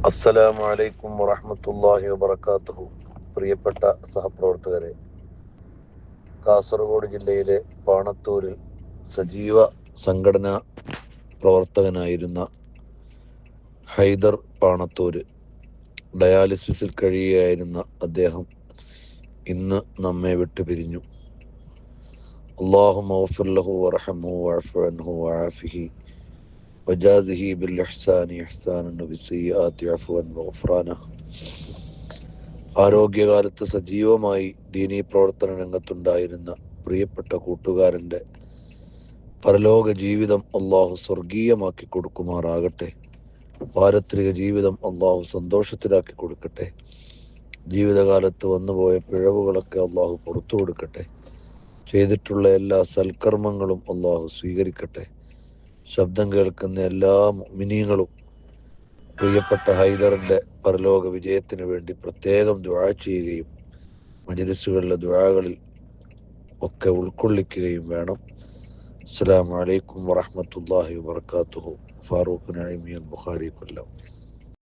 അസ്സലാമു അലൈക്കും വറഹ്മത്തുള്ളാഹി വബറകാതുഹു. പ്രിയപ്പെട്ട സഹപ്രവർത്തകരെ, കാസർഗോഡ് ജില്ലയിലെ പാണത്തൂരിൽ സജീവ സംഘടനാ പ്രവർത്തകനായിരുന്ന ഹൈദർ പാണത്തൂര് ഡയാലിസിസിൽ കഴിയുകയായിരുന്ന അദ്ദേഹം ഇന്ന് നമ്മെ വിട്ടുപിരിഞ്ഞു. അല്ലാഹുമ്മ ഗ്ഫിർ ലഹു വർഹംഹു വഅഫു അൻഹു വആഫിഹി വജാസിഹി ബിൽ ഇഹ്സാനി ഇഹ്സാനൻ വബിസ്സിയ്യാത്തി അഫ്വൻ വഗ്ഫറാനഹ്. ആരോഗ്യകാലത്ത് സജീവമായി ദീനീ പ്രവർത്തന രംഗത്തുണ്ടായിരുന്ന പ്രിയപ്പെട്ട കൂട്ടുകാരൻ്റെ പരലോക ജീവിതം അള്ളാഹു സ്വർഗീയമാക്കി കൊടുക്കുമാറാകട്ടെ. പാരത്രിക ജീവിതം അള്ളാഹു സന്തോഷത്തിലാക്കി കൊടുക്കട്ടെ. ജീവിതകാലത്ത് വന്നുപോയ പിഴവുകളൊക്കെ അള്ളാഹു പുറത്തു കൊടുക്കട്ടെ. ചെയ്തിട്ടുള്ള എല്ലാ സൽക്കർമ്മങ്ങളും അള്ളാഹു സ്വീകരിക്കട്ടെ. ശബ്ദം കേൾക്കുന്ന എല്ലാ മുഅ്മിനീങ്ങളും പ്രിയപ്പെട്ട ഹൈദറിൻ്റെ പരലോക വിജയത്തിന് വേണ്ടി പ്രത്യേകം ദുആ ചെയ്യുകയും മജ്‌ലിസുകളിലെ ദുആകളിൽ ഒക്കെ ഉൾക്കൊള്ളിക്കുകയും വേണം. അസ്സലാമു അലൈക്കും വറഹ്മത്തുള്ളാഹി വബറകാതുഹു. ഫാറൂഖ് നഈമി അൽ ബുഖാരി കൊല്ലം.